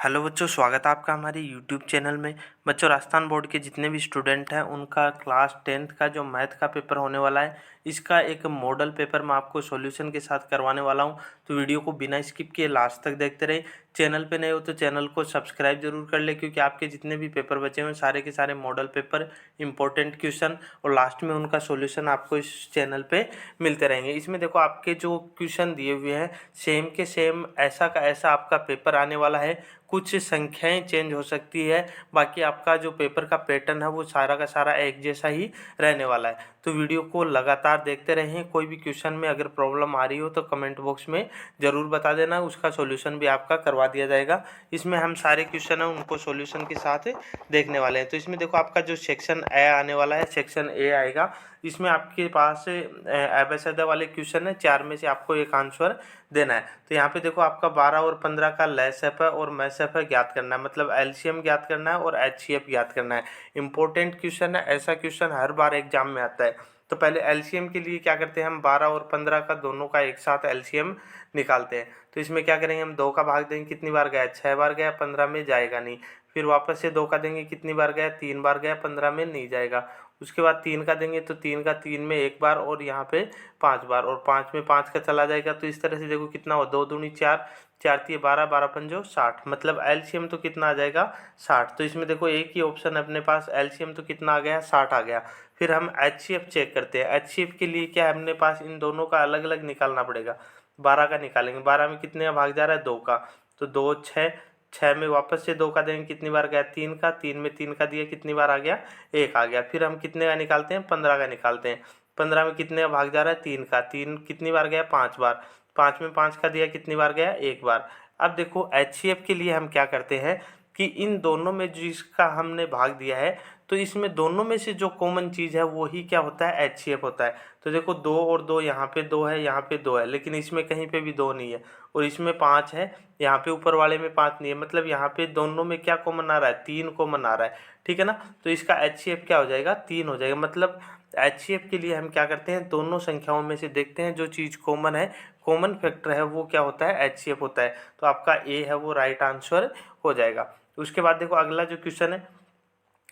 Hello बच्चों, स्वागत है आपका हमारे यूट्यूब चैनल में। बच्चों, राजस्थान बोर्ड के जितने भी स्टूडेंट हैं उनका क्लास 10th का जो मैथ का पेपर होने वाला है, इसका एक मॉडल पेपर मैं आपको सॉल्यूशन के साथ करवाने वाला हूं। तो वीडियो को बिना स्किप किए लास्ट तक देखते रहिए। चैनल पे नए हो तो चैनल को सब्सक्राइब जरूर कर ले, क्योंकि आपके जितने भी पेपर बचे हुए सारे के सारे मॉडल पेपर, इंपॉर्टेंट क्वेश्चन और लास्ट में उनका सॉल्यूशन आपको इस चैनल पे मिलते रहेंगे। इसमें देखो, आपके जो क्वेश्चन दिए हुए हैं सेम के सेम ऐसा का ऐसा आपका पेपर आने वाला है। कुछ संख्याएं चेंज हो सकती है, बाकी आपका जो पेपर का पैटर्न है वो सारा का सारा एक जैसा ही रहने वाला है। तो वीडियो को लगातार देखते रहें। कोई भी क्वेश्चन में अगर प्रॉब्लम आ रही हो तो कमेंट बॉक्स में ज़रूर बता देना, उसका सॉल्यूशन भी आपका करवा दिया जाएगा। इसमें हम सारे क्वेश्चन हैं उनको सॉल्यूशन के साथ देखने वाले हैं। तो इसमें देखो, आपका जो सेक्शन ए आने वाला है, सेक्शन ए आएगा। इसमें आपके पास एबेसिडा वाले क्वेश्चन है, 4 में से आपको एक आंसर देना है। तो यहाँ पे देखो, आपका 12 और 15 का लैसएफ है और मैसएफ है ज्ञात करना है, मतलब एलसीएम ज्ञात करना है और एचसीएफ ज्ञात करना है। इंपॉर्टेंट क्वेश्चन है, ऐसा क्वेश्चन हर बार एग्जाम में आता है। तो पहले एलसीएम के लिए क्या करते हैं, हम 12 और 15 का दोनों का एक साथ एलसीएम निकालते हैं। तो इसमें क्या करेंगे, हम 2 का भाग देंगे, कितनी बार गया, 6 बार गया, 15 में जाएगा नहीं। फिर वापस से 2 का देंगे, कितनी बार गया, 3 बार गया, 15 में नहीं जाएगा। उसके बाद 3 का देंगे तो 3 का 3 में एक बार और यहाँ पे 5 बार, और 5 में 5 का चला जाएगा। तो इस तरह से देखो कितना हो, 2 दूनी 4, 4 तिये 12, 12 पंजो 60, मतलब एलसीएम तो कितना आ जाएगा, 60। तो इसमें देखो एक ही ऑप्शन है अपने पास, एलसीएम तो कितना आ गया, 60 आ गया। फिर हम एचसीएफ चेक करते हैं। एचसीएफ के लिए क्या है, अपने पास इन दोनों का अलग अलग निकालना पड़ेगा। 12 का निकालेंगे, 12 में कितने का भाग जा रहा है, 2 का, तो 2 6, 6 में वापस से 2 का देंगे, कितनी बार गया, 3 का, 3 में 3 का दिया, कितनी बार आ गया, 1 आ गया। फिर हम कितने का निकालते हैं, 15 का निकालते हैं। 15 में कितने का भाग जा रहा है, 3 का, 3 कितनी बार गया, 5 बार, 5 में 5 का दिया, कितनी बार गया, 1 बार। अब देखो, एचसीएफ के लिए हम क्या करते हैं कि इन दोनों में जिसका हमने भाग दिया है, तो इसमें दोनों में से जो कॉमन चीज़ है वही क्या होता है, एचसीएफ होता है। तो देखो, 2 और 2, यहाँ पे 2 है, यहाँ पे 2 है, लेकिन इसमें कहीं पे भी 2 नहीं है। और इसमें 5 है, यहाँ पे ऊपर वाले में 5 नहीं है, मतलब यहाँ पे दोनों में क्या कॉमन आ रहा है, 3 कॉमन आ रहा है। ठीक है ना। तो इसका एचसीएफ क्या हो जाएगा, 3 हो जाएगा। मतलब एचसीएफ के लिए हम क्या करते हैं, दोनों संख्याओं में से देखते हैं जो चीज़ कॉमन है, कॉमन फैक्टर है, वो क्या होता है, एचसीएफ होता है। तो आपका ए है वो राइट आंसर हो जाएगा। उसके बाद देखो, अगला जो क्वेश्चन है,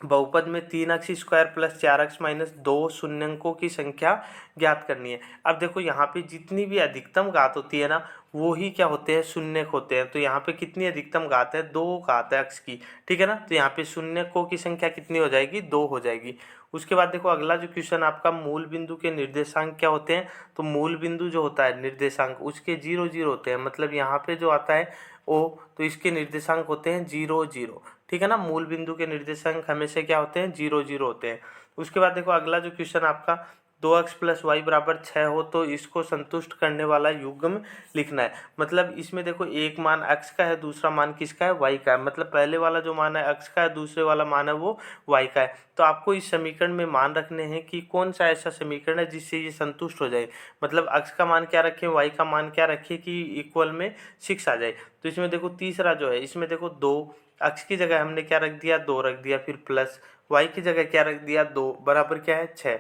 बहुपद में 3x square plus 4x minus 2 शून्यंकों की संख्या ज्ञात करनी है। अब देखो, यहाँ पे जितनी भी अधिकतम घात होती है ना, वो ही क्या होते हैं, शून्यक होते हैं। तो यहाँ पे कितनी अधिकतम घात है, 2 घात है x की। ठीक है ना। तो यहाँ पे शून्यकों की संख्या कितनी हो जाएगी, 2 हो जाएगी। उसके बाद देखो, अगला जो क्वेश्चन आपका, मूल बिंदु के निर्देशांक क्या होते हैं। तो मूल बिंदु जो होता है निर्देशांक, उसके 0 0 होते हैं, मतलब यहाँ पे जो आता है ओ, तो इसके निर्देशांक होते हैं 0 0। ठीक है ना। मूल बिंदु के निर्देशांक हमेशा क्या होते हैं, 0 0 होते हैं। उसके बाद देखो, अगला जो क्वेश्चन आपका, 2x प्लस वाई बराबर 6 हो तो इसको संतुष्ट करने वाला युग्म लिखना है। मतलब इसमें देखो, एक मान x का है, दूसरा मान किसका है, y का है। मतलब पहले वाला जो मान है x का है, दूसरे वाला मान है वो y का है। तो आपको इस समीकरण में मान रखने हैं कि कौन सा ऐसा समीकरण है जिससे ये संतुष्ट हो जाए। मतलब x का मान क्या रखें, y का मान क्या रखें कि इक्वल में 6 आ जाए। तो इसमें देखो, तीसरा जो है, इसमें देखो 2, x की जगह हमने क्या रख दिया, 2 रख दिया, फिर प्लस y की जगह क्या रख दिया, 2 बराबर क्या है, 6।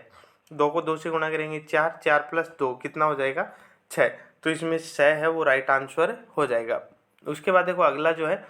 2 को 2 से गुणा करेंगे, 4, 4 प्लस 2 कितना हो जाएगा, 6। तो इसमें 6 है वो राइट आंसर हो जाएगा। उसके बाद देखो, अगला जो है,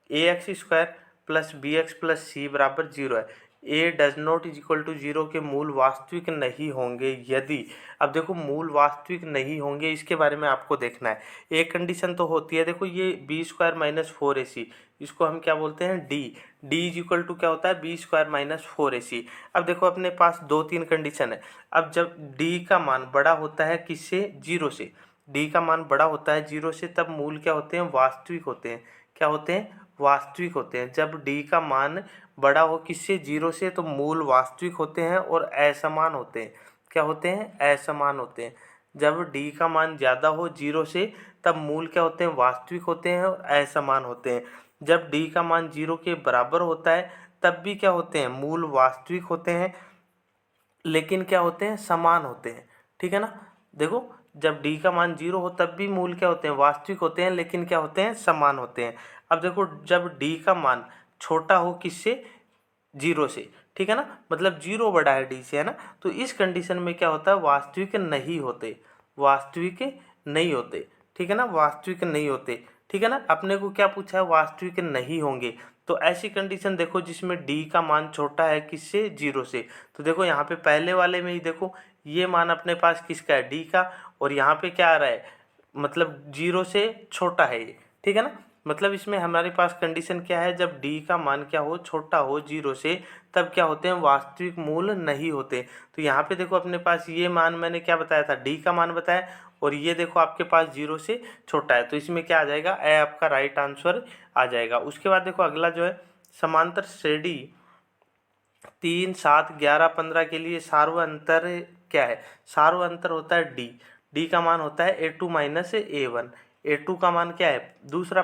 ax square plus B X plus C बराबर 0 है। A does not is equal to 0 के मूल वास्तविक नहीं होंगे यदि। अब देखो, मूल वास्तविक नहीं होंगे, इसके बारे में आपको देखना है। एक कंडीशन तो होती है, देखो ये बी स्क्वायर माइनस 4ac, इसको हम क्या बोलते हैं, d. D is equal to क्या होता है, बी स्क्वायर माइनस 4ac। अब देखो, अपने पास 2 3 कंडीशन है। अब जब डी का मान बड़ा होता है किससे, 0 से, डी का मान बड़ा होता है 0 से, तब मूल क्या होते हैं, वास्तविक होते हैं। क्या होते हैं, वास्तविक होते हैं। जब डी का मान बड़ा हो किससे, 0 से, तो मूल वास्तविक होते हैं और असमान होते हैं। क्या होते हैं, असमान होते हैं। जब डी का मान ज़्यादा हो 0 से, तब मूल क्या होते हैं, वास्तविक होते हैं और असमान होते हैं। जब डी का मान 0 के बराबर होता है, तब भी क्या होते हैं, मूल वास्तविक होते हैं, लेकिन क्या होते हैं, समान होते हैं। ठीक है ना। देखो, जब डी का मान 0 हो तब भी मूल क्या होते हैं, वास्तविक होते हैं, लेकिन क्या होते हैं, समान होते हैं। अब देखो, जब डी का मान छोटा हो किससे, 0 से, ठीक है ना, मतलब 0 बड़ा है डी से, है ना, तो इस कंडीशन में क्या होता है, वास्तविक नहीं होते, वास्तविक नहीं होते। ठीक है ना, वास्तविक नहीं होते। ठीक है ना। अपने को क्या पूछा है, वास्तविक नहीं होंगे। तो ऐसी कंडीशन देखो जिसमें डी का मान छोटा है किससे, 0 से। तो देखो यहाँ पे पहले वाले में ही देखो ये मान अपने पास किसका है, डी का, और यहाँ पे क्या आ रहा है, मतलब 0 से छोटा है ये, ठीक है ना। मतलब इसमें हमारे पास कंडीशन क्या है, जब डी का मान क्या हो, छोटा हो 0 से, तब क्या होते हैं, वास्तविक मूल नहीं होते। तो यहाँ पे देखो अपने पास ये मान मैंने क्या बताया था, डी का मान बताया, और ये देखो आपके पास 0 से छोटा है, तो इसमें क्या आ जाएगा, ए आपका राइट आंसर आ जाएगा। उसके बाद देखो अगला जो है, समांतर श्रेणी 3, 7, 11, 15 के लिए सार्व अंतर क्या है, सार्व अंतर होता है डी। डी का मान होता है A2 माइनस A1। A2 का मान क्या है, दूसरा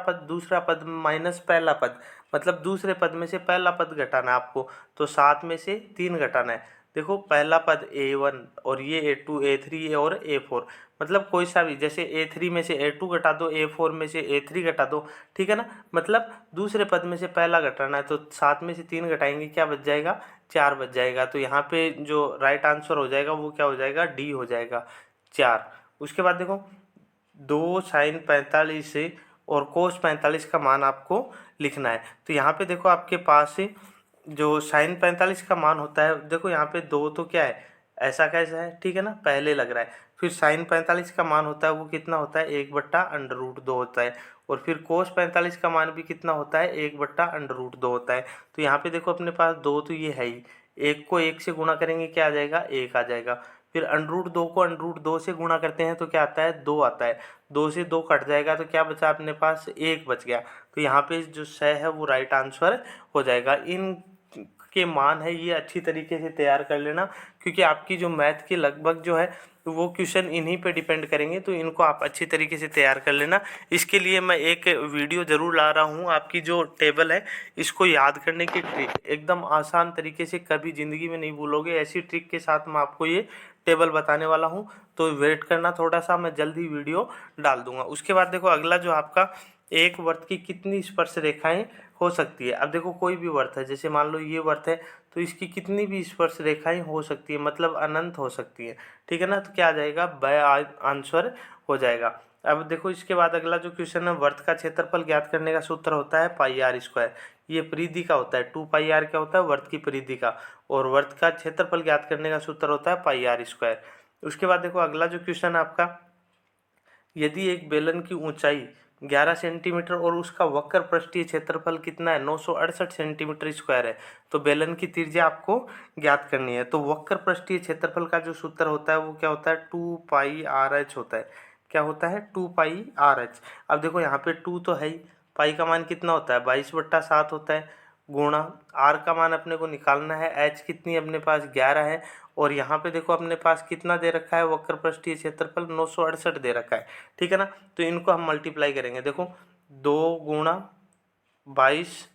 पद माइनस पहला पद, मतलब दूसरे पद में से पहला पद घटाना है आपको, तो 7 में से 3 घटाना है। देखो पहला पद A1 और ये A2, A3 और A4, मतलब कोई सा भी, जैसे A3 में से A2 घटा दो, A4 में से A3 घटा दो, ठीक है ना। मतलब दूसरे पद में से पहला घटाना है, तो 7 में से 3 घटाएंगे, क्या बच जाएगा, 4 बच जाएगा। तो यहाँ पे जो राइट आंसर हो जाएगा वो क्या हो जाएगा, डी हो जाएगा, 4। उसके बाद देखो 2 साइन 45 से और कोस 45 का मान आपको लिखना है। तो यहाँ पे देखो आपके पास जो साइन 45 का मान होता है, देखो यहाँ पे 2 तो क्या है, ऐसा कैसा है, ठीक है ना, पहले लग रहा है। फिर साइन 45 का मान होता है वो कितना होता है, 1/√2 होता है। और फिर कोस 45 का मान भी कितना होता है, 1/√2 होता है। तो यहाँ पे देखो अपने पास 2 तो ये है ही, 1 को 1 से गुणा करेंगे क्या आ जाएगा, 1 आ जाएगा। फिर √2 को √2 से गुणा करते हैं तो क्या आता है, 2 आता है। 2 से 2 कट जाएगा तो क्या बचा अपने पास, 1 बच गया। तो यहाँ पे जो स है वो राइट आंसर हो जाएगा। इन के मान है ये अच्छी तरीके से तैयार कर लेना, क्योंकि आपकी जो मैथ के लगभग जो है वो क्वेश्चन इन्हीं पे डिपेंड करेंगे, तो इनको आप अच्छी तरीके से तैयार कर लेना। इसके लिए मैं एक वीडियो ज़रूर ला रहा हूँ, आपकी जो टेबल है इसको याद करने की ट्रिक, एकदम आसान तरीके से, कभी ज़िंदगी में नहीं भूलोगे, ऐसी ट्रिक के साथ मैं आपको ये टेबल बताने वाला हूँ। तो वेट करना थोड़ा सा, मैं जल्दी वीडियो डाल दूंगा। उसके बाद देखो अगला जो आपका, एक वर्त की कितनी स्पर्श रेखाएं हो सकती है। अब देखो कोई भी वर्त है, जैसे मान लो ये वर्त है, तो इसकी कितनी भी स्पर्श रेखाएं हो सकती है, मतलब अनंत हो सकती है, ठीक है ना। तो क्या आ जाएगा, बाय आंसर हो जाएगा। अब देखो इसके बाद अगला जो क्वेश्चन है, वर्त का क्षेत्रफल ज्ञात करने का सूत्र होता है πr²। ये परिधि का होता है, 2πr क्या होता है, वर्त की परिधि का, और वर्त का क्षेत्रफल ज्ञात करने का सूत्र होता है πr²। उसके बाद देखो अगला जो क्वेश्चन है आपका, यदि एक बेलन की ऊंचाई 11 सेंटीमीटर और उसका वक्र पृष्ठीय क्षेत्रफल कितना है, 968 सेंटीमीटर स्क्वायर है, तो बेलन की त्रिज्या आपको ज्ञात करनी है। तो वक्र पृष्ठीय क्षेत्रफल का जो सूत्र होता है वो क्या होता है, 2πrh होता है। क्या होता है, 2πrh। अब देखो यहाँ पे 2 तो है ही, पाई का मान कितना होता है, 22/7 होता है, गुणा आर का मान अपने को निकालना है, एच कितनी अपने पास 11 है, और यहाँ पे देखो अपने पास कितना दे रखा है, वक्र पृष्ठीय क्षेत्रफल 968 दे रखा है, ठीक है ना। तो इनको हम मल्टीप्लाई करेंगे, देखो 2 × 22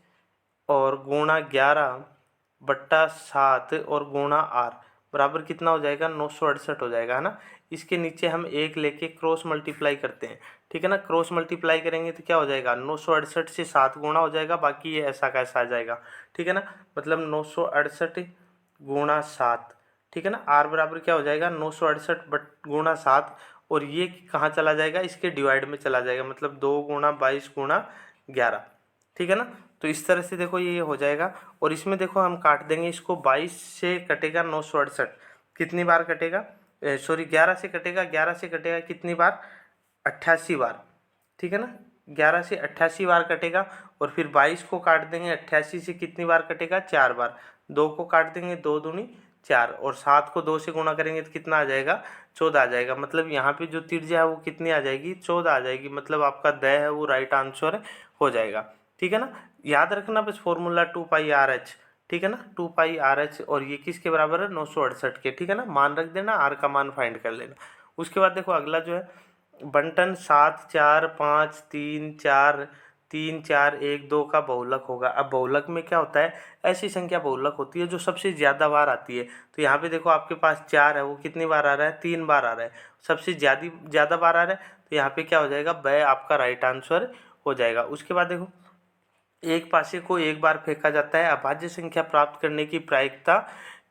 और गुणा 11/7 और गुणा आर बराबर कितना हो जाएगा, 968 हो जाएगा, है ना। इसके नीचे हम 1 लेके क्रॉस मल्टीप्लाई करते हैं, ठीक है ना। क्रॉस मल्टीप्लाई करेंगे तो क्या हो जाएगा, 968 से 7 गुणा हो जाएगा, बाकी ये ऐसा कैसा आ जाएगा, ठीक है ना। मतलब 968 × 7, ठीक है ना। आर बराबर क्या हो जाएगा, 968 × 7, और ये कहाँ चला जाएगा, इसके डिवाइड में चला जाएगा, मतलब 2 × 22 × 11, ठीक है ना। तो इस तरह से देखो ये हो जाएगा, और इसमें देखो हम काट देंगे इसको, 22 से कटेगा 968, कितनी बार कटेगा, सॉरी 11 से कटेगा, 11 से कटेगा कितनी बार, 88 बार, ठीक है ना। 11 से 88 बार कटेगा, और फिर 22 को काट देंगे, 88 से कितनी बार कटेगा, 4 बार। 2 को काट देंगे, 2 दूनी 4, और 7 को 2 से गुणा करेंगे तो कितना आ जाएगा, 14 आ जाएगा। मतलब यहाँ पे जो त्रिज्या है वो कितनी आ जाएगी, 14 आ जाएगी। मतलब आपका द है वो राइट आंसर हो जाएगा, ठीक है ना। याद रखना बस फॉर्मूला 2πrh, ठीक है ना, 2πrh, और ये किसके बराबर है, 968 के, ठीक है ना। मान रख देना, आर का मान फाइंड कर लेना। उसके बाद देखो अगला जो है, बंटन 7, 4, 5, 3, 4, 3, 4, 1, 2 का बहुलक होगा। अब बहुलक में क्या होता है, ऐसी संख्या बहुलक होती है जो सबसे ज़्यादा बार आती है। तो यहाँ पे देखो आपके पास 4 है, वो कितनी बार आ रहा है, 3 बार आ रहा है, सबसे ज़्यादा बार आ रहा है। तो यहाँ पे क्या हो जाएगा, ब आपका राइट आंसर हो जाएगा। उसके बाद देखो, एक पासे को एक बार फेंका जाता है, अभाज्य संख्या प्राप्त करने की प्रायिकता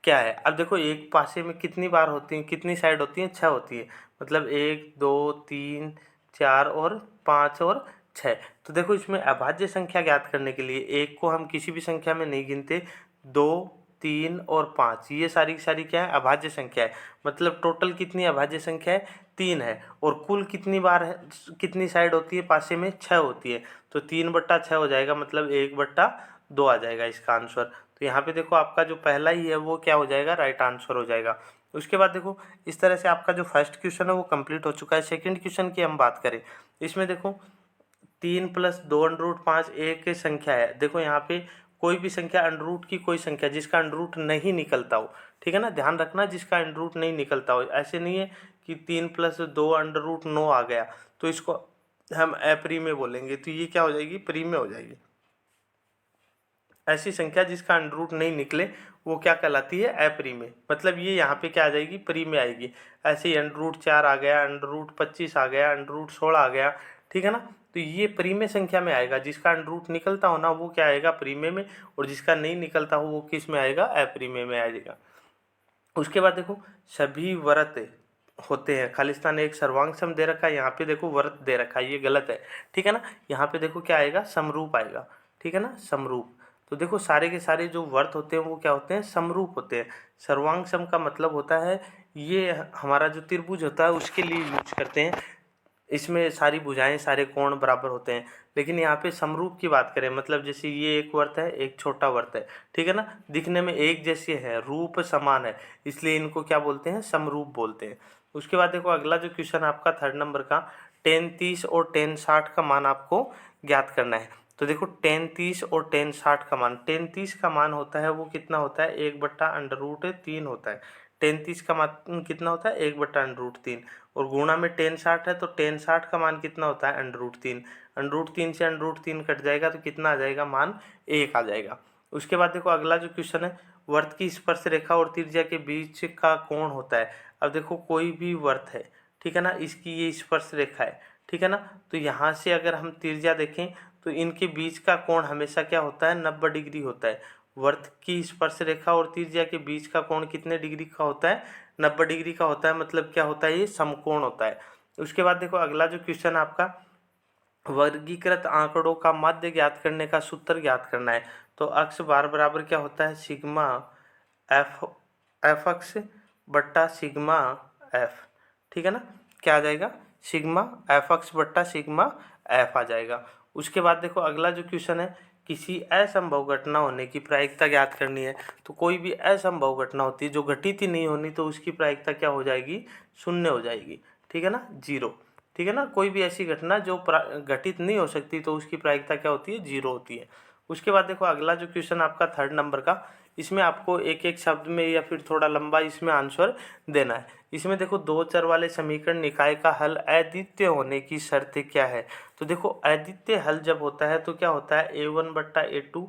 क्या है। अब देखो एक पासे में कितनी बार होती है, कितनी साइड होती है, 6 होती है। मतलब 1, 2, 3, 4 और 5 और 6। तो देखो इसमें अभाज्य संख्या ज्ञात करने के लिए एक को हम किसी भी संख्या में नहीं गिनते, 2, 3 और 5 ये सारी की सारी क्या है, अभाज्य संख्या है। मतलब टोटल कितनी अभाज्य संख्या है, 3 है। और कुल कितनी बार है, कितनी साइड होती है पासे में, 6 होती है। तो 3/6 हो जाएगा, मतलब 1/2 आ जाएगा इसका आंसर। तो यहाँ पे देखो आपका जो पहला ही है वो क्या हो जाएगा, राइट आंसर हो जाएगा। उसके बाद देखो इस तरह से आपका जो फर्स्ट क्वेश्चन है वो कंप्लीट हो चुका है। सेकंड क्वेश्चन की हम बात करें, इसमें देखो 3+2√5 एक संख्या है। देखो यहाँ पे कोई भी संख्या अंडर की कोई संख्या जिसका अंडर नहीं निकलता हो, ठीक है ना, ध्यान रखना जिसका अंडर नहीं निकलता हो। ऐसे नहीं है कि 3+2√9 आ गया तो इसको हम एप्री में बोलेंगे, तो ये क्या हो जाएगी, प्री में हो जाएगी। ऐसी संख्या जिसका अंडर नहीं निकले वो क्या कहलाती है, एप्री में। मतलब ये यहाँ पे क्या आ जाएगी, प्री में आएगी। ऐसे ही अंडर4 आ गया, अंडर25 आ गया, अंडर16 आ गया, ठीक है ना। तो ये प्री में संख्या में आएगा, जिसका अंडर निकलता हो ना वो क्या आएगा, प्री में, और जिसका नहीं निकलता हो वो किस में आएगा, एप्री में आएगा। उसके बाद देखो सभी व्रत होते हैं, खालिस्तान एक सर्वांग सम दे रखा है, यहाँ पे देखो व्रत दे रखा है, ये गलत है, ठीक है ना। यहाँ पे देखो क्या आएगा, समरूप आएगा, ठीक है ना, समरूप। तो देखो सारे के सारे जो व्रत होते हैं वो क्या होते हैं, समरूप होते हैं। सर्वांग सम का मतलब होता है ये हमारा जो त्रिभुज होता है उसके लिए यूज करते हैं। इसमें सारी भुजाएं सारे कोण बराबर होते हैं। लेकिन यहाँ पे समरूप की बात करें, मतलब जैसे ये एक वर्त है, एक छोटा वर्त है, ठीक है ना, दिखने में एक जैसे है, रूप समान है, इसलिए इनको क्या बोलते हैं, समरूप बोलते हैं। उसके बाद देखो अगला जो क्वेश्चन आपका 3rd नंबर का, tan 30 और tan 60 का मान आपको ज्ञात करना है। तो देखो tan 30 और tan 60 का मान, tan 30 का मान होता है वो कितना होता है, 1/√3 होता है। tan 30 का मान कितना होता है, 1/√3, और गुणा में tan 60 है तो tan 60 का मान कितना होता है, √3। √3 से √3 कट जाएगा तो कितना आ जाएगा, मान 1 आ जाएगा। उसके बाद देखो अगला जो क्वेश्चन है, वर्त की स्पर्श रेखा और त्रिज्या के बीच का कोण होता है। अब देखो कोई भी वर्त है, ठीक है ना, इसकी ये स्पर्श रेखा है, ठीक है ना, तो यहाँ से अगर हम त्रिज्या देखें तो इनके बीच का कोण हमेशा क्या होता है, 90 डिग्री होता है। वर्त की स्पर्श रेखा और त्रिज्या के बीच का कोण कितने डिग्री का होता है, 90 डिग्री का होता है। मतलब क्या होता है, ये समकोण होता है। उसके बाद देखो अगला जो क्वेश्चन आपका, वर्गीकृत आंकड़ों का माध्य ज्ञात करने का सूत्र ज्ञात करना है। तो अक्ष बार बराबर क्या होता है, सिग्मा एफ अक्ष बट्टा सिग्मा एफ, ठीक है ना, क्या आ जाएगा, सिग्मा एफ अक्ष बट्टा सिग्मा एफ आ जाएगा। उसके बाद देखो अगला जो क्वेश्चन है, किसी असंभव घटना होने की प्रायिकता ज्ञात करनी है। तो कोई भी असंभव घटना होती है जो घटित ही नहीं होनी, तो उसकी प्रायिकता क्या हो जाएगी, 0 हो जाएगी, ठीक है ना, 0, ठीक है ना। कोई भी ऐसी घटना जो घटित नहीं हो सकती तो उसकी प्रायिकता क्या होती है, 0 होती है। उसके बाद देखो अगला जो क्वेश्चन आपका 3rd नंबर का, इसमें आपको एक एक शब्द में या फिर थोड़ा लंबा इसमें आंसर देना है। इसमें देखो दो चर वाले समीकरण निकाय का हल अद्वितीय होने की शर्त क्या है। तो देखो अद्वितीय हल जब होता है तो क्या होता है, a1/a2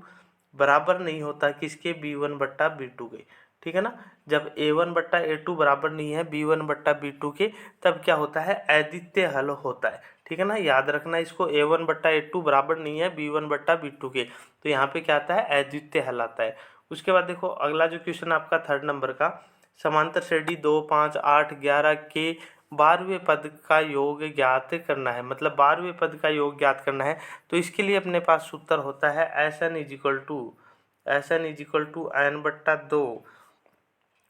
बराबर नहीं होता किसके, b1/b2 के, ठीक है ना। जब a1/a2 बराबर नहीं है b1/b2 के, तब क्या होता है, अद्वितीय हल होता है, ठीक है ना। याद रखना इसको, a1/a2 बराबर नहीं है b1/b2 के, तो यहाँ पे क्या आता है, अद्वितीय हल आता है। उसके बाद देखो अगला जो क्वेश्चन आपका 3rd नंबर का, समांतर श्रेणी 2, 5, 8, 11 के 12वें पद का योग ज्ञात करना है। मतलब 12वें पद का योग ज्ञात करना है। तो इसके लिए अपने पास सूत्र होता है SN=n/2।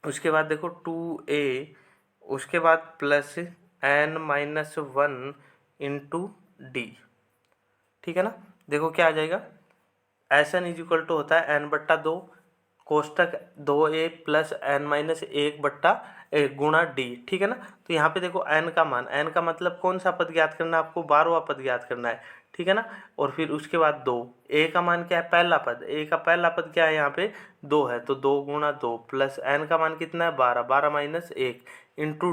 उसके बाद देखो 2a, उसके बाद प्लस n-1 इंटू डी, ठीक है ना। देखो क्या आ जाएगा, SN= होता है n/2 कोष्टक 2a प्लस n-1 गुणा डी, ठीक है ना। तो यहाँ पे देखो n का मान, n का मतलब कौन सा पद ज्ञात करना है आपको, 12वां पद ज्ञात करना है, ठीक है ना। और फिर उसके बाद 2, a का मान क्या है, पहला पद, a का पहला पद क्या है यहाँ पे 2 है, तो 2 गुणा 2 प्लस n का मान कितना है 12, 12-1 इंटू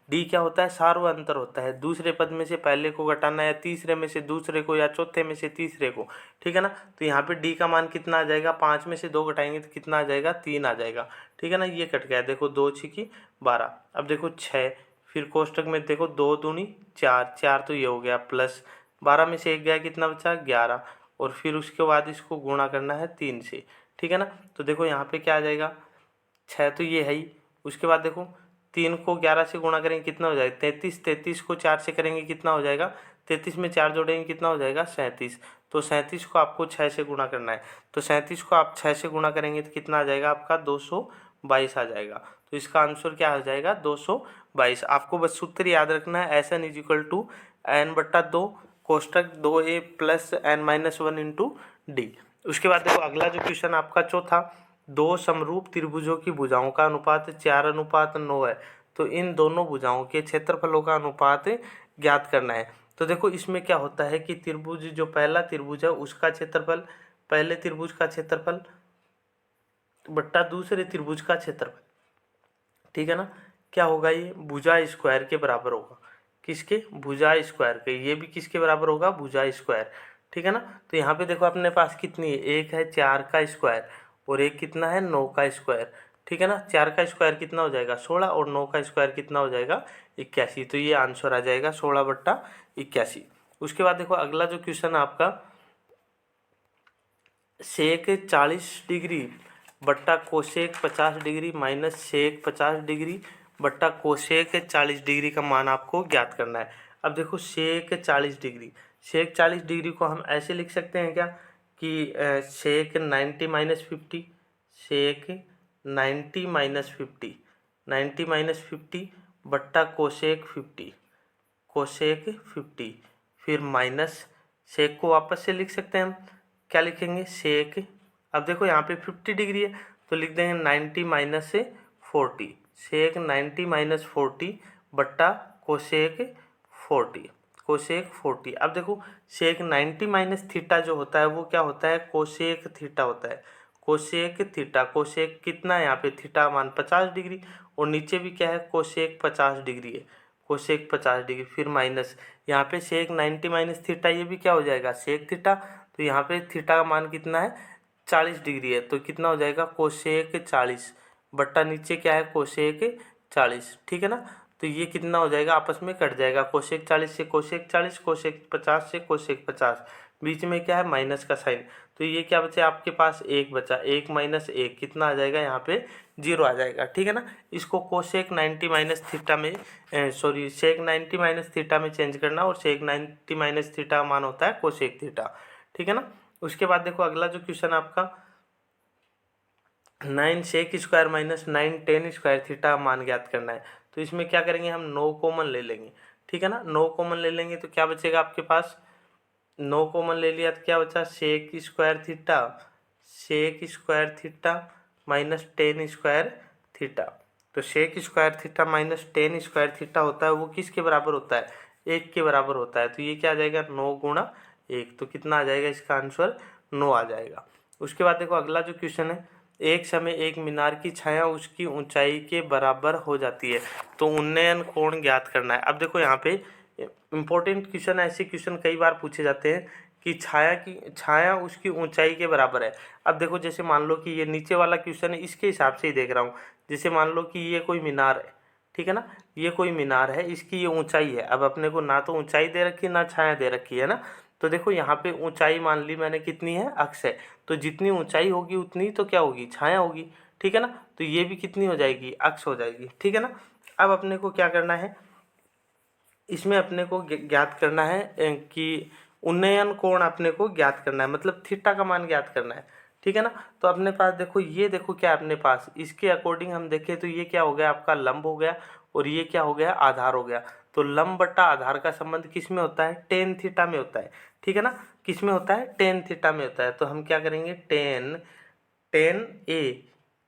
डी क्या होता है, सार्वअंतर होता है। दूसरे पद में से पहले को घटाना या तीसरे में से दूसरे को या चौथे में से तीसरे को, ठीक है ना। तो यहाँ पे डी का मान कितना आ जाएगा, 5 में से 2 घटाएंगे तो कितना आ जाएगा, 3 आ जाएगा, ठीक है ना। ये कट गया, देखो 2×6=12। अब देखो 6, फिर कोष्टक में देखो 2×4, 4 तो ये हो गया, प्लस 12 में से 1 गया, कितना बचा 11, और फिर उसके बाद इसको गुणा करना है 3 से, ठीक है ना। तो देखो यहाँ पे क्या आ जाएगा, 6 तो ये है ही। उसके बाद देखो 3 को 11 से गुणा करेंगे कितना हो जाएगा 33, 33 को 4 से करेंगे कितना हो जाएगा 33 में 4 जोड़ेंगे कितना हो जाएगा 37। तो 37 को आपको 6 से गुणा करना है। तो 37 को आप 6 से गुणा करेंगे तो कितना आ जाएगा आपका 222 आ जाएगा। तो इसका आंसर क्या हो जाएगा 222। आपको बस सूत्र याद रखना है, S n is equal to n/2 कोष्टक 2a plus n-1 into d. उसके बाद देखो अगला जो क्वेश्चन आपका चौथा, दो समरूप त्रिभुजों की भुजाओं का अनुपात 4:9 है, तो इन दोनों भुजाओं के क्षेत्रफलों का अनुपात ज्ञात करना है। तो देखो इसमें क्या होता है कि त्रिभुज जो पहला त्रिभुज है उसका क्षेत्रफल, पहले त्रिभुज का क्षेत्रफल बट्टा दूसरे त्रिभुज का क्षेत्रफल, ठीक है ना, क्या होगा ये भुजा स्क्वायर के बराबर होगा। किसके? भुजा स्क्वायर के। ये भी किसके बराबर होगा? भुजा स्क्वायर, ठीक है ना। तो यहाँ पे देखो अपने पास कितनी है, एक है 4 का स्क्वायर और एक कितना है 9 का स्क्वायर, ठीक है ना। 4 का स्क्वायर कितना हो जाएगा 16 और 9 का स्क्वायर कितना हो जाएगा 81। तो ये आंसर आ जाएगा 16/81। उसके बाद देखो अगला जो क्वेश्चन है आपका, सेक 40 डिग्री बट्टा cosec 50 degree minus sec 50 degree बट्टा कोसेक 40 डिग्री का मान आपको ज्ञात करना है। अब देखो सेक 40 डिग्री, सेक 40 डिग्री को हम ऐसे लिख सकते हैं क्या कि सेक 90-50, सेक 90-50 बट्टा कोसेक 50, कोसेक 50, फिर माइनस सेक को वापस से लिख सकते हैं हम, क्या लिखेंगे सेक। अब देखो यहाँ पे 50 डिग्री है तो लिख देंगे 90-40, सेक 90-40 बट्टा कोसेक 40, कोसेक 40। अब देखो सेक 90 माइनस थीटा जो होता है वो क्या होता है कोसेक थीटा होता है, कोसेक थीटा। कोसेक कितना है यहाँ पे थीटा मान 50 डिग्री और नीचे भी क्या है कोसेक 50 डिग्री है, कोसेक 50 डिग्री, फिर माइनस यहाँ पे सेक 90 माइनस थीटा, ये भी क्या हो जाएगा सेक थीटा। तो यहाँ पे थीटा का मान कितना है 40 डिग्री है, तो कितना हो जाएगा कोसेक 40 बट्टा नीचे क्या है कोसेक 40, ठीक है ना। तो ये कितना हो जाएगा आपस में कट जाएगा, कोसेक 40 से कोसेक 40, कोसेक 50 से कोसेक 50, बीच में क्या है माइनस का साइन। तो ये क्या बचे आपके पास एक बचा, एक माइनस एक कितना आ जाएगा यहाँ पे 0 आ जाएगा, ठीक है ना। इसको कोसेक 90 माइनस थीटा में सॉरी सेक 90 माइनस थीटा में चेंज करना और सेक 90 माइनस थीटा मान होता है कोसेक थीटा, ठीक है ना। उसके बाद देखो अगला जो क्वेश्चन आपका 9 sec square minus 9 ten square theta मान ज्ञात करना है। तो इसमें क्या करेंगे हम 9 कॉमन ले लेंगे, ठीक है ना। 9 कॉमन ले लेंगे तो क्या बचेगा आपके पास, 9 कॉमन ले लिया तो क्या बचा sec square theta, sec square theta minus tan square theta. तो sec square theta minus tan square theta होता है वो किसके बराबर होता है 1 के बराबर होता है। तो ये क्या आ जाएगा 9 गुणा 1, तो कितना आ जाएगा इसका आंसर 9 आ जाएगा। उसके बाद देखो अगला जो क्वेश्चन है, एक समय एक मीनार की छाया उसकी ऊंचाई के बराबर हो जाती है, तो उन्नयन कोण ज्ञात करना है। अब देखो यहाँ पे इम्पोर्टेंट क्वेश्चन, ऐसे क्वेश्चन कई बार पूछे जाते हैं कि छाया उसकी ऊंचाई के बराबर है। अब देखो जैसे मान लो कि ये नीचे वाला क्वेश्चन है इसके हिसाब से ही देख रहा हूँ। जैसे मान लो कि ये कोई मीनार है, ठीक है ना, ये कोई मीनार है, इसकी ये ऊंचाई है। अब अपने को ना तो ऊंचाई दे रखी है ना छाया दे रखी है ना, तो देखो यहाँ पे ऊंचाई मान ली मैंने कितनी है अक्स है, तो जितनी ऊंचाई होगी उतनी तो क्या होगी छाया होगी, ठीक है ना। तो ये भी कितनी हो जाएगी अक्स हो जाएगी, ठीक है ना। अब अपने को क्या करना है, इसमें अपने को ज्ञात करना है कि उन्नयन कोण अपने को ज्ञात करना है, मतलब थीटा का मान ज्ञात करना है, ठीक है ना। तो अपने पास देखो ये देखो क्या अपने पास इसके अकॉर्डिंग हम देखें तो ये क्या हो गया आपका लंब हो गया और ये क्या हो गया आधार हो गया। तो लंब बट्टा आधार का संबंध किस में होता है टेन थीटा में होता है, ठीक है ना। किस में होता है टेन थीटा में होता है। तो हम क्या करेंगे ten, ten A,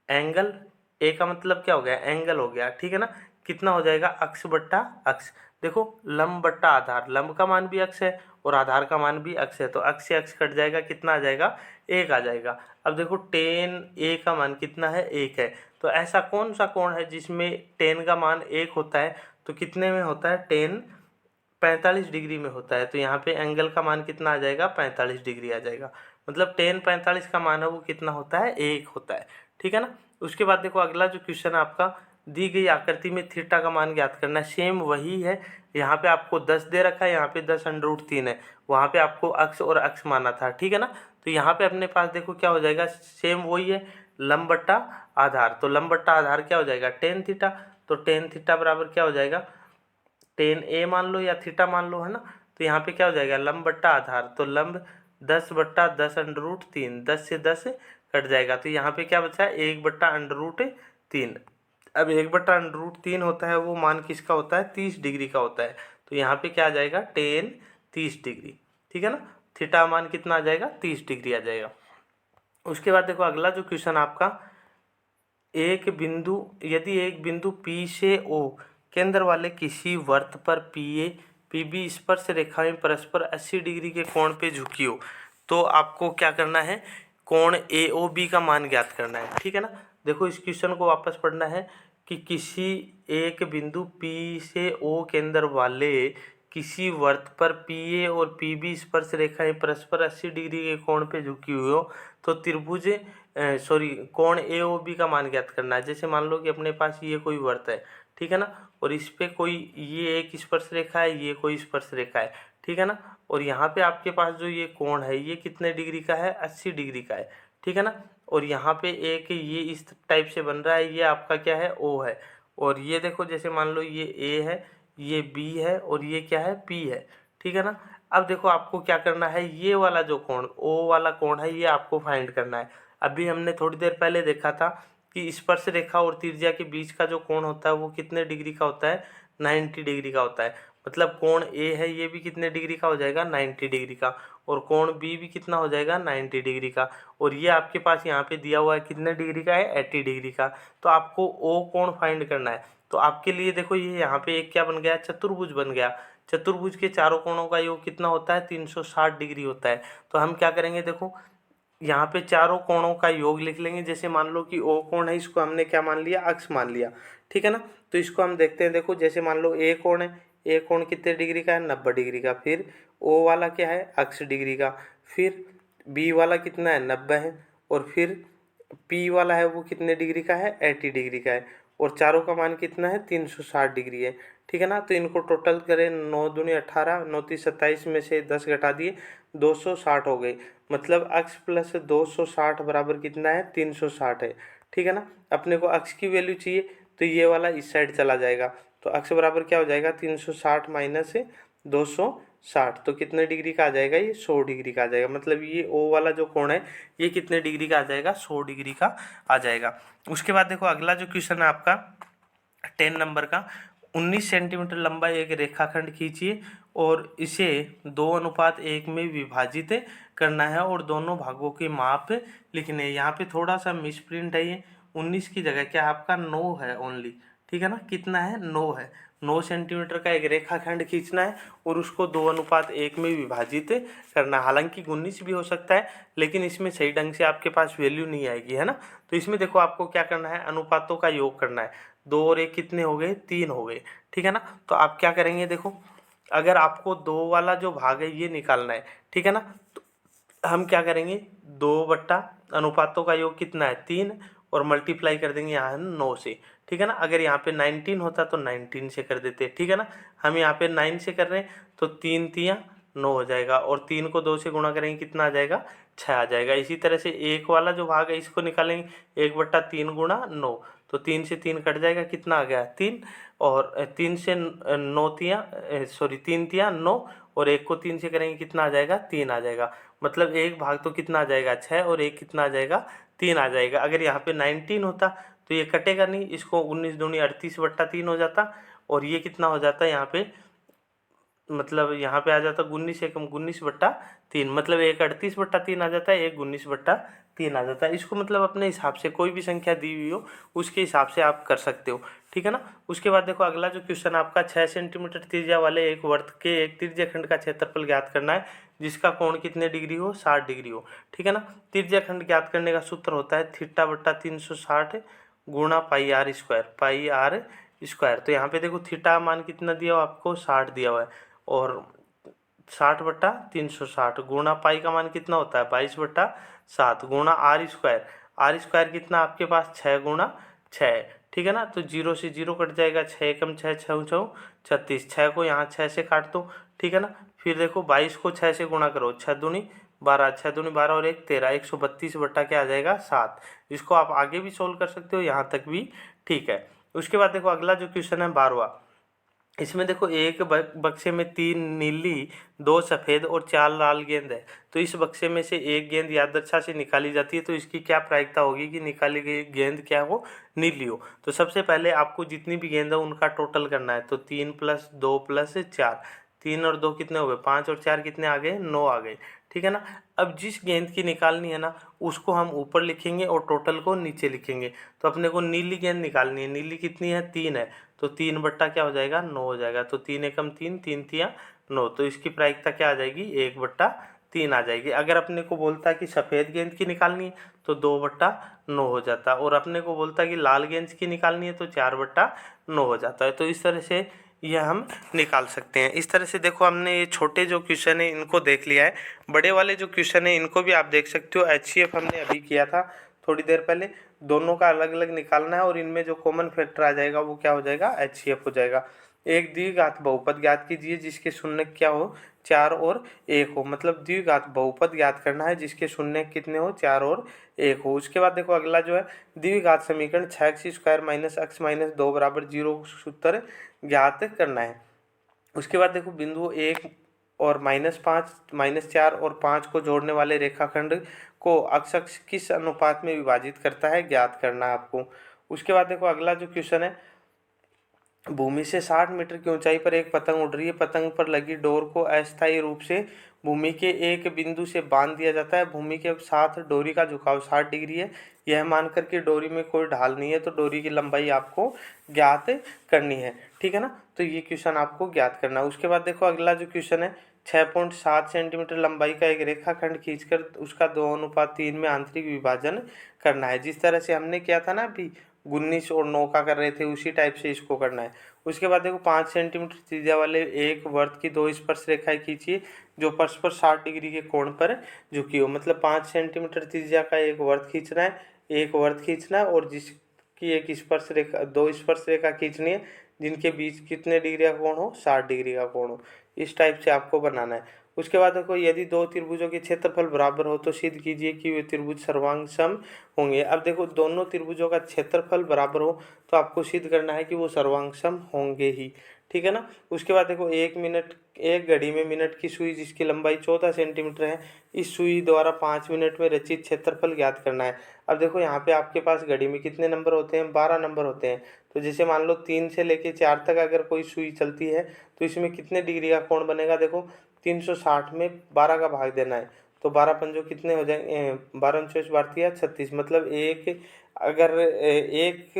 angle A का मतलब क्या हो गया एंगल हो गया, ठीक है ना। कितना हो जाएगा अक्स बट्टा अक्स। देखो लंब बट्टा आधार, लंब का मान भी अक्स है और आधार का मान भी अक्स है, तो अक्स से अक्स कट जाएगा कितना आ जाएगा 1 आ जाएगा। अब देखो टेन ए का मान कितना है 1 है, तो ऐसा कौन सा कोण है जिसमें टेन का मान 1 होता है, तो कितने में होता है टेन 45 डिग्री में होता है। तो यहाँ पे एंगल का मान कितना आ जाएगा 45 डिग्री आ जाएगा, मतलब टेन 45 का मान है वो कितना होता है 1 होता है, ठीक है ना। उसके बाद देखो अगला जो क्वेश्चन है आपका, दी गई आकृति में थीटा का मान ज्ञात करना है। सेम वही है, यहाँ पे आपको 10 दे रखा है, यहाँ पे 10√3 है, वहाँ पे आपको अक्स और अक्स माना था, ठीक है ना। तो यहाँ पे अपने पास देखो क्या हो जाएगा सेम वही है लंब बट्टा आधार, तो लंब बट्टा आधार क्या हो जाएगा टेन थीटा। तो टेन थीटा बराबर क्या हो जाएगा टेन ए मान लो या थीटा मान लो, है ना। तो यहाँ पे क्या हो जाएगा, लंब बट्टा आधार, तो लंब 10/10√3, 10 से 10 कट जाएगा, तो यहाँ पे क्या बचा है, 1/√3। अब 1/√3 होता है, वो मान किसका होता है, 30 डिग्री का होता है, तो यहाँ पे क्या आ जाएगा, टेन 30 डिग्री, ठीक है ना। थीटा मान कितना आ जाएगा, 30 डिग्री आ जाएगा। उसके बाद देखो अगला जो क्वेश्चन आपका, यदि एक बिंदु P से O केंद्र वाले किसी वृत्त पर PA PB स्पर्श रेखाएं परस्पर 80 डिग्री के कोण पे झुकी हो, तो आपको क्या करना है, कोण AOB का मान ज्ञात करना है, ठीक है ना। देखो इस क्वेश्चन को वापस पढ़ना है कि किसी एक बिंदु P से O केंद्र वाले किसी वृत्त पर PA और PB स्पर्श रेखाएं परस्पर 80 डिग्री के कोण पे झुकी हुई हो, तो त्रिभुज कोण AOB का मान ज्ञात करना है। जैसे मान लो कि अपने पास ये कोई वृत्त है, ठीक है ना, और इस पे कोई ये एक स्पर्श रेखा है, ये कोई स्पर्श रेखा है, ठीक है ना, और यहाँ पे आपके पास जो ये कोण है ये कितने डिग्री का है, 80 डिग्री का है, ठीक है ना, और यहाँ पे एक ये इस टाइप से बन रहा है, ये आपका क्या है, O है, और ये देखो जैसे मान लो ये A है, ये B है, और ये क्या है, P है, ठीक है ना। अब देखो आपको क्या करना है, ये वाला जो कोण O वाला कोण है ये आपको फाइंड करना है। अभी हमने थोड़ी देर पहले देखा था कि स्पर्श रेखा और त्रिज्या के बीच का जो कोण होता है वो कितने डिग्री का होता है, 90 डिग्री का होता है। मतलब कोण A है ये भी कितने डिग्री का हो जाएगा, 90 डिग्री का, और कोण B भी कितना हो जाएगा, 90 डिग्री का, और ये आपके पास यहाँ पे दिया हुआ है कितने डिग्री का है, 80 डिग्री का। तो आपको O कोण फाइंड करना है, तो आपके लिए देखो ये यहाँ पे एक क्या बन गया, चतुर्भुज बन गया। चतुर्भुज के चारों कोणों का योग कितना होता है, 360 डिग्री होता है। तो हम क्या करेंगे, देखो यहाँ पे चारों कोणों का योग लिख लेंगे। जैसे मान लो कि O कोण है, इसको हमने क्या मान लिया, अक्ष मान लिया, ठीक है ना। तो इसको हम देखते हैं, देखो जैसे मान लो A कोण है, A कोण कितने डिग्री का है, 90 डिग्री का, फिर O वाला क्या है, अक्ष डिग्री का, फिर B वाला कितना है, 90 है, और फिर P वाला है वो कितने डिग्री का है, 80 डिग्री का है, और चारों का मान कितना है, 360 डिग्री है, ठीक है ना। तो इनको टोटल करें, 9 दूनी 18, 9 तीस 27 में से 10 घटा दिए, 260 हो गए। मतलब अक्ष प्लस 260 बराबर कितना है, 360 है, ठीक है ना। अपने को अक्ष की वैल्यू चाहिए, तो ये वाला इस साइड चला जाएगा, तो अक्ष बराबर क्या हो जाएगा, 360 माइनस 260, तो कितने डिग्री का आ जाएगा, ये 100 डिग्री का आ जाएगा। मतलब ये O वाला जो कोण है ये कितने डिग्री का आ जाएगा, 100 डिग्री का आ जाएगा। उसके बाद देखो अगला जो क्वेश्चन है आपका 10 नंबर का, 19 सेंटीमीटर लंबा एक रेखाखंड खींचिए और इसे 2:1 में विभाजित करना है और दोनों भागों के माप लिखने हैं। यहाँ पे थोड़ा सा मिसप्रिंट है, ये 19 की जगह क्या आपका 9 है ओनली, ठीक है ना। कितना है, 9 है। 9 सेंटीमीटर का एक रेखाखंड खींचना है और उसको 2:1 में विभाजित करना है। हालांकि 19 भी हो सकता है, लेकिन इसमें सही ढंग से आपके पास वैल्यू नहीं आएगी, है ना। तो इसमें देखो आपको क्या करना है, अनुपातों का योग करना है। 2 और 1 कितने हो गए, 3 हो गए, ठीक है ना। तो आप क्या करेंगे, देखो अगर आपको 2 वाला जो भाग है ये निकालना है, ठीक है ना, तो हम क्या करेंगे, 2 बट्टा अनुपातों का योग कितना है, 3, और मल्टीप्लाई कर देंगे यहाँ 9 से, ठीक है ना। अगर यहाँ पे 19 होता तो 19 से कर देते, ठीक है ना। हम यहाँ पे 9 से कर रहे हैं, तो 3 तियाँ 9 हो जाएगा, और 3 को 2 से गुणा करेंगे कितना आ जाएगा, 6 आ जाएगा। इसी तरह से 1 वाला जो भाग है इसको निकालेंगे, 1/3 गुणा 9, तो 3 से 3 कट जाएगा, कितना आ गया, 3, और 3 से 9 तियाँ 3 तियाँ 9, और 1 को 3 से करेंगे कितना आ जाएगा, 3 आ जाएगा। मतलब एक भाग तो कितना आ जाएगा, 6, और एक कितना आ जाएगा, 3 आ जाएगा। अगर यहाँ पे 19 होता तो ये कटेगा नहीं, इसको 19 दूनी 38/3 हो जाता, और ये कितना हो जाता है यहाँ पे, मतलब यहाँ पे आ जाता 19 एकम 19/3, मतलब एक 38/3 आ जाता है, एक 19/3 आ जाता है। इसको मतलब अपने हिसाब से कोई भी संख्या दी हुई हो उसके हिसाब से आप कर सकते हो, ठीक है ना। उसके बाद देखो अगला जो क्वेश्चन आपका, 6 सेंटीमीटर त्रिज्या वाले एक वृत्त के एक त्रिज्या खंड का क्षेत्रफल ज्ञात करना है जिसका कोण कितने डिग्री हो, 60 डिग्री हो, ठीक है ना। त्रिज्या खंड ज्ञात करने का सूत्र होता है θ/360 गुणा πr²। तो यहाँ पे देखो थीटा मान कितना दिया हुआ आपको, 60 दिया हुआ है, और 60/360 गुणा पाई का मान कितना होता है, 22/7 गुणा r² कितना आपके पास, 6 गुणा 6, ठीक है ना। तो 0 से 0 कट जाएगा, 6 एकम 6, 6 6 36, 6 को यहाँ 6 से काट दो, ठीक है ना। फिर देखो 22 को 6 से गुणा करो, 6 दूनी 12, 6 दूनी 12 और 1 13, 132 बट्टा क्या आ जाएगा, 7। इसको आप आगे भी सोल्व कर सकते हो, यहाँ तक भी ठीक है। उसके बाद देखो अगला जो क्वेश्चन है 12वां, इसमें देखो एक बक्से में 3 नीली, 2 सफ़ेद और 4 लाल गेंद है। तो इस बक्से में से एक गेंद यादृच्छा से निकाली जाती है, तो इसकी क्या प्रायिकता होगी कि निकाली गई गेंद क्या हो, नीली हो। तो सबसे पहले आपको जितनी भी गेंद है उनका टोटल करना है। तो 3 + 2 + 4, 3 और 2 कितने हो गए, 5 और 4 कितने आ गए, 9 आ गए। ठीक है ना। अब जिस गेंद की निकालनी है ना उसको हम ऊपर लिखेंगे और टोटल को नीचे लिखेंगे। तो अपने को नीली गेंद निकालनी है, नीली कितनी है, 3 है। तो 3 बट्टा क्या हो जाएगा, 9 हो जाएगा। तो 3 एकम 3, 3 तिया 9। तो इसकी प्रायिकता क्या आ जाएगी, 1/3 आ जाएगी। अगर अपने को बोलता है कि सफ़ेद गेंद की निकालनी है तो 2/9 हो जाता है, और अपने को बोलता है कि लाल गेंद की निकालनी है तो 4/9 हो जाता है। तो इस तरह से यह हम निकाल सकते हैं। इस तरह से देखो हमने ये छोटे जो क्वेश्चन है इनको देख लिया है। बड़े वाले जो क्वेश्चन है इनको भी आप देख सकते हो। HCF हमने अभी किया था थोड़ी देर पहले, दोनों का अलग अलग निकालना है और इनमें जो कॉमन फैक्टर आ जाएगा वो क्या हो जाएगा, HCF हो जाएगा। एक द्विघात बहुपद ज्ञात कीजिए जिसके शून्य क्या हो, 4 और 1 हो। मतलब द्विघात बहुपद ज्ञात करना है जिसके शून्य कितने हो, 4 और 1 हो। उसके बाद देखो अगला जो है द्विघात समीकरण 6x² - x - 2 = 0 सूत्र ज्ञात करना है। उसके बाद देखो बिंदु 1 और -5, -4 और 5 को जोड़ने वाले रेखाखंड को अक्ष किस अनुपात में विभाजित करता है, ज्ञात करना है आपको। उसके बाद देखो अगला जो क्वेश्चन है, भूमि से 60 मीटर की ऊंचाई पर एक पतंग उड़ रही है। पतंग पर लगी डोर को अस्थायी रूप से भूमि के एक बिंदु से बांध दिया जाता है। भूमि के साथ डोरी का झुकाव 60 डिग्री है। यह मानकर के डोरी में कोई ढाल नहीं है तो डोरी की लंबाई आपको ज्ञात करनी है। ठीक है ना। तो ये क्वेश्चन आपको ज्ञात करना है। उसके बाद देखो अगला जो क्वेश्चन है, 6.7 सेंटीमीटर लंबाई का एक रेखाखंड खींचकर उसका 2:3 में आंतरिक विभाजन करना है। जिस तरह से हमने किया था ना अभी 19 और 9 का कर रहे थे, उसी टाइप से इसको करना है। उसके बाद देखो 5 सेंटीमीटर त्रिज्या वाले एक वर्त की 2 स्पर्श रेखाएं खींचिए जो परस्पर 60 डिग्री के कोण पर झुकी हो। मतलब 5 सेंटीमीटर त्रिज्या का एक वर्त खींचना है, एक वर्त खींचना है और जिसकी एक स्पर्श रेखा, 2 स्पर्श रेखा खींचनी है जिनके बीच कितने डिग्री का कोण हो, 60 डिग्री का कोण हो। इस टाइप से आपको बनाना है। उसके बाद देखो यदि दो त्रिभुजों के क्षेत्रफल बराबर हो तो सिद्ध कीजिए कि वे त्रिभुज सर्वांग सम होंगे। अब देखो दोनों त्रिभुजों का क्षेत्रफल बराबर हो तो आपको सिद्ध करना है कि वो सर्वांग सम होंगे ही। ठीक है ना। उसके बाद देखो एक घड़ी में मिनट की सुई जिसकी लंबाई 14 सेंटीमीटर है, इस सुई द्वारा 5 मिनट में रचित क्षेत्रफल ज्ञात करना है। अब देखो यहाँ पे आपके पास घड़ी में कितने नंबर होते हैं, 12 नंबर होते हैं। तो जैसे मान लो 3 से लेके 4 तक अगर कोई सुई चलती है तो इसमें कितने डिग्री का कोण बनेगा, देखो 360 में 12 का भाग देना है। तो 12 पंजों कितने हो जाएंगे, 12 × 12 = 36। मतलब अगर एक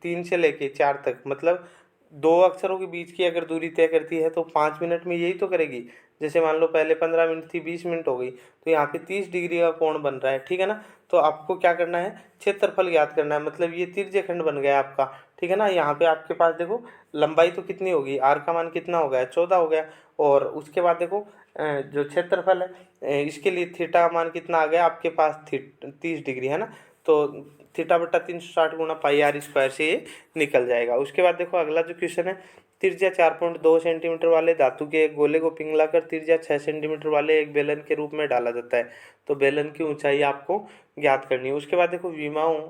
3 से लेके 4 तक, मतलब दो अक्षरों के बीच की अगर दूरी तय करती है तो 5 मिनट में यही तो करेगी। जैसे मान लो पहले 15 मिनट थी, 20 मिनट हो गई, तो यहाँ पे 30 डिग्री का कोण बन रहा है। ठीक है ना। तो आपको क्या करना है, क्षेत्रफल ज्ञात करना है। मतलब ये तिर्यकखंड बन गया आपका। ठीक है ना। यहाँ पे आपके पास देखो लंबाई तो कितनी होगी, आर का मान कितना हो गया, 14 हो गया। और उसके बाद देखो जो क्षेत्रफल है इसके लिए थीटा का मान कितना आ गया आपके पास, 30 डिग्री है ना। तो θ/360 × πr² से ये निकल जाएगा। उसके बाद देखो अगला जो क्वेश्चन है, त्रिज्या 4.2 सेंटीमीटर वाले धातु के एक गोले को पिघलाकर त्रिज्या 6 सेंटीमीटर वाले एक बेलन के रूप में डाला जाता है। तो बेलन की ऊंचाई आपको ज्ञात करनी है। उसके बाद देखो विमाओं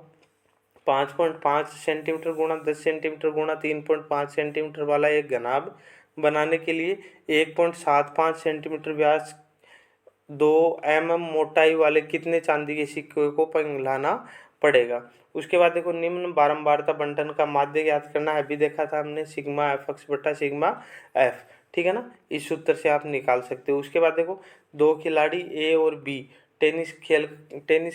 5.5 सेंटीमीटर गुणा 10 सेंटीमीटर गुणा 3.5 सेंटीमीटर वाला एक घनाभ बनाने के लिए 1.75 सेंटीमीटर व्यास 2 mm मोटाई वाले कितने चांदी के सिक्के को पिघलाना पड़ेगा। उसके बाद देखो निम्न बारंबारता बंटन का माध्य ज्ञात करना है। अभी देखा था हमने σFx/σF। ठीक है ना। इस सूत्र से आप निकाल सकते हो। उसके बाद देखो दो खिलाड़ी ए और बी टेनिस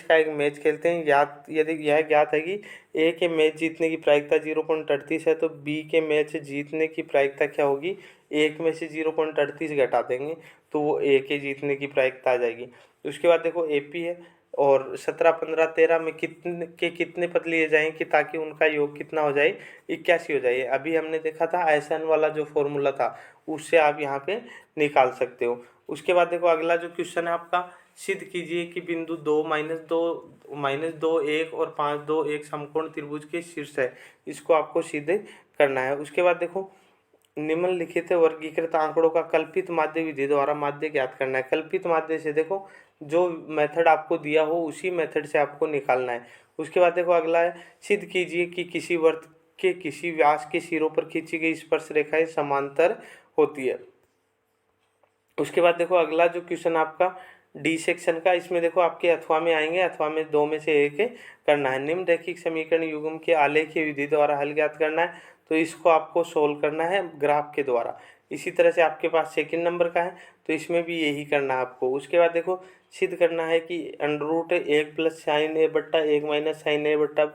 का एक मैच खेलते हैं। यदि यह ज्ञात है कि ए के मैच जीतने की प्रायिकता 0.38 है तो बी के मैच जीतने की प्रायिकता क्या होगी, 1 में से 0.38 घटा देंगे तो वो ए के जीतने की प्रायिकता आ जाएगी। उसके बाद देखो एपी है और 17, 15, 13 में कितने पद लिए जाएं कि ताकि उनका योग कितना हो जाए, 81 हो जाए। अभी हमने देखा था आयसन वाला जो फॉर्मूला था उससे आप यहाँ पे निकाल सकते हो। उसके बाद देखो अगला जो क्वेश्चन है आपका, सिद्ध कीजिए कि बिंदु 2, -2, 1 और 5, 2 एक समकोण त्रिभुज के शीर्ष है। इसको आपको सिद्ध करना है। उसके बाद देखो निम्नलिखित वर्गीकृत आंकड़ों का कल्पित माध्य विधि द्वारा माध्य ज्ञात करना है। कल्पित माध्य से देखो जो मेथड आपको दिया हो उसी मेथड से आपको निकालना है। उसके बाद देखो अगला है, सिद्ध कीजिए कि किसी वर्त के किसी व्यास के सिरों पर खींची गई स्पर्श रेखाएं समांतर होती है। उसके बाद देखो अगला जो क्वेश्चन आपका डी सेक्शन का, इसमें देखो आपके अथवा में आएंगे, अथवा में दो में से एक करना है। निम्न रैखिक समीकरण युग्म के आलेखीय विधि द्वारा हल ज्ञात करना है, तो इसको आपको सोल्व करना है ग्राफ के द्वारा। इसी तरह से आपके पास सेकंड नंबर का है, तो इसमें भी यही करना है आपको। उसके बाद देखो सिद्ध करना है कि √1 + sin a बट्टा 1 - sin a बट्टा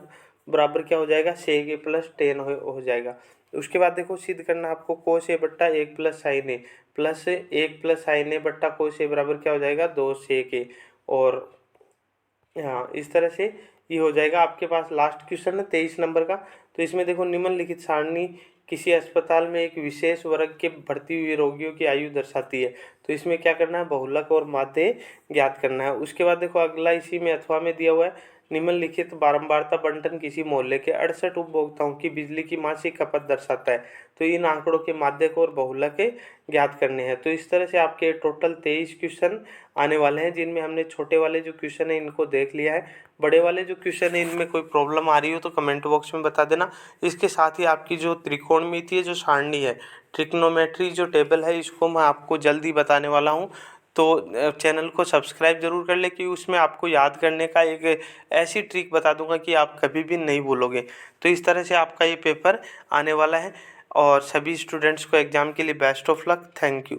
बराबर क्या हो जाएगा, sec a + tan हो जाएगा। उसके बाद देखो सिद्ध करना आपको cos a बट्टा 1 + sin a plus 1 + sin a बट्टा cos a बराबर क्या हो जाएगा, 2 sec a। और हाँ, इस तरह से ये हो जाएगा। आपके पास लास्ट क्वेश्चन है 23 नंबर का, तो इसमें देखो निम्नलिखित सारणी किसी अस्पताल में एक विशेष वर्ग के भर्ती हुए रोगियों की आयु दर्शाती है, तो इसमें क्या करना है, बहुलक और माध्य ज्ञात करना है। उसके बाद देखो अगला इसी में अथवा में दिया हुआ है, निम्नलिखित बारंबारता बंटन किसी मोहल्ले के 68 उपभोक्ताओं की बिजली की मासिक खपत दर्शाता है, तो इन आंकड़ों के माध्यक और बहुलक ज्ञात करने हैं। तो इस तरह से आपके टोटल 23 क्वेश्चन आने वाले हैं, जिनमें हमने छोटे वाले जो क्वेश्चन है इनको देख लिया है। बड़े वाले जो क्वेश्चन है इनमें कोई प्रॉब्लम आ रही हो तो कमेंट बॉक्स में बता देना। इसके साथ ही आपकी जो त्रिकोणमितीय जो सारणी है, ट्रिग्नोमेट्री जो टेबल है, इसको मैं आपको जल्दी बताने वाला हूँ, तो चैनल को सब्सक्राइब जरूर कर ले, कि उसमें आपको याद करने का एक ऐसी ट्रिक बता दूंगा कि आप कभी भी नहीं भूलोगे। तो इस तरह से आपका ये पेपर आने वाला है, और सभी स्टूडेंट्स को एग्ज़ाम के लिए best of luck. Thank you.